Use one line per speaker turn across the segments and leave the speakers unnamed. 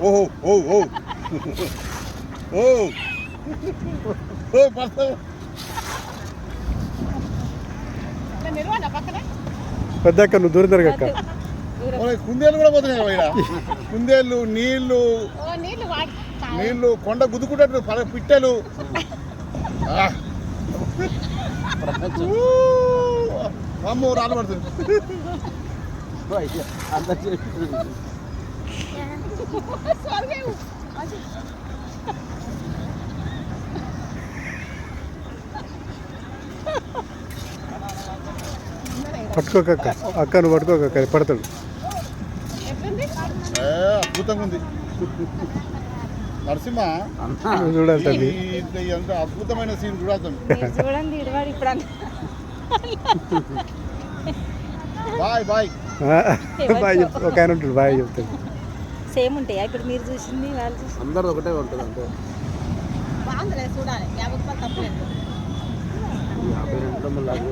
ఓహో ఓ ఓ ఓ ఓ పడతావు
పెద్ద అక్క నువ్వు దూరం తిరగక్క.
కుందేళ్ళు కూడా పోతున్నాయి ఇక్కడ. కుందేళ్ళు నీళ్లు కొండ గుద్దుకుంటారు పిట్టలు. అమ్మో రాళ్ళు పడుతుంది.
పట్టుకోకక్క అక్క నువ్వు పట్టుకోకక్క పడతాడు.
అద్భుతంగా ఉంది నరసింహ.
చూడాలి తల్లి
ఎంత అద్భుతమైన సీన్ చూడాలి. బాయ్ బాయ్
బాయ్ చెప్తా. ఒక ఆయన ఉంటాడు బాయ్ చెప్తాడు.
సేమ్ ఉంటాయి ఇప్పుడు మీరు చూసింది వాళ్ళు చూసింది
అందరు ఒకటే ఉంటుంది. అంటే
బాగుంది చూడాలి. 50 రూపాయలు తప్పలేదు.
52 మళ్ళీ అదే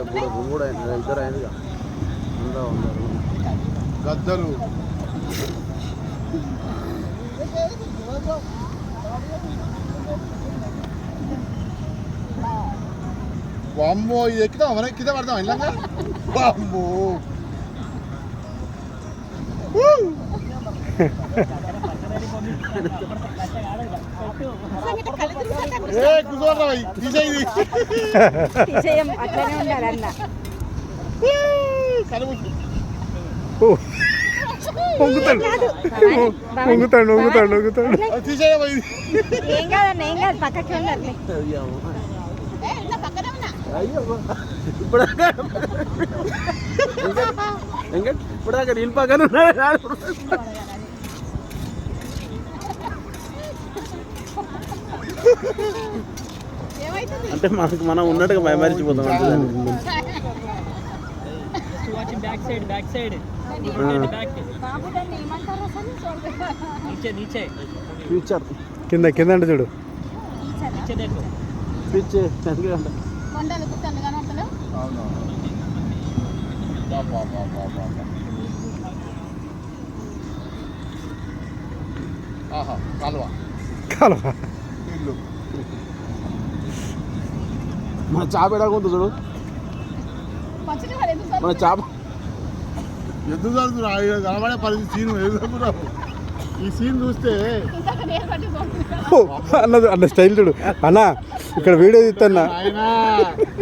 ఉన్నారు. కూడా ఇద్దరు అయిందిగా అందరూ ఉన్నారు.
గద్దలు అమ్మో ఇది ఎక్కుదాం మనం కింద పడతాం ఇలాగా. అమ్మో కూర్చోరా తీసేది
అట్లనే ఉండాలన్న ఏం కాదన్న ఏం కాదు పక్కకి ఉండాలి.
ఇప్పుడు అక్కడ ఇల్లు పక్కన ఉన్నాడు. అంటే మనకు మనం ఉన్నట్టుగా భయమరిచిపోతాం.
కింద కింద అంటే చూడు. కాలువ
మన చాప ఎడాకుంటుంది చూడు. మన చాప
ఎద్దు కనబడే పరిస్థితి సీన్ ఎదుగురావు. ఈ సీన్ చూస్తే
అన్న స్టైల్ చూడు అన్న. ఇక్కడ వీడియో తీస్తున్నా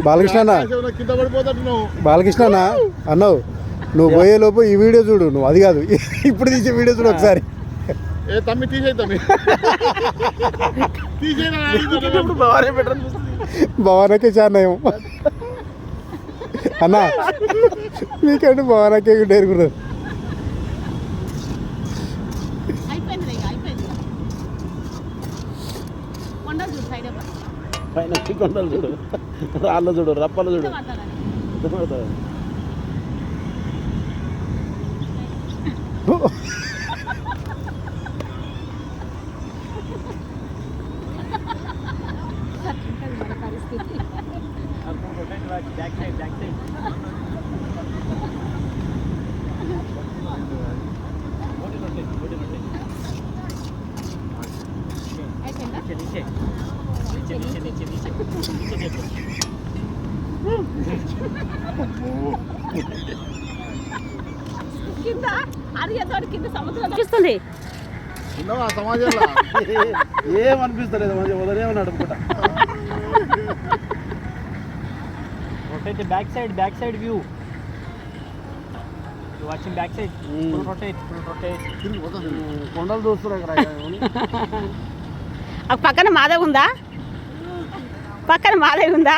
బాలకృష్ణ అన్న.
కింద పడిపోతాడు
బాలకృష్ణ అన్న అన్నావు నువ్వు పోయే లోపు ఈ వీడియో చూడు. నువ్వు అది కాదు ఇప్పుడు తీసే వీడియో చూడు ఒకసారి.
ఏ తమ్మి తీసేయి తమ్మి
భవానకే చాన్నాయం అన్న. మీకంటే భవానకే డేరుకున్నారు.
పైన కొండలు చూడు, రాళ్ళు చూడు, రప్పలు చూడు.
చూస్తుంది
సమాజంలో
ఏమనిపిస్తలేదు మంచిగా వదిలేమని అనుకుంటా.
Back side view watching back side full rotate
కొండలు చూస్తున్నాయి.
పక్కన మాదే ఉందా? పక్కన మాదే ఉందా?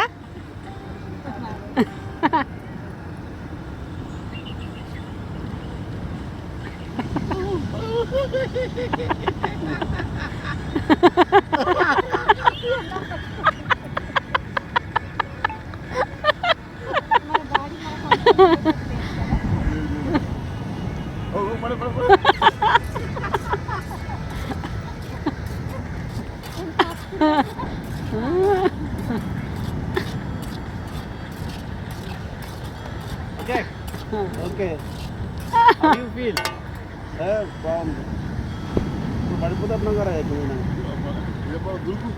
Project.
Okay
How do you feel?
బాగుంది ఇప్పుడు పడిపోతున్నాం కదా ఇప్పుడు
దురుకు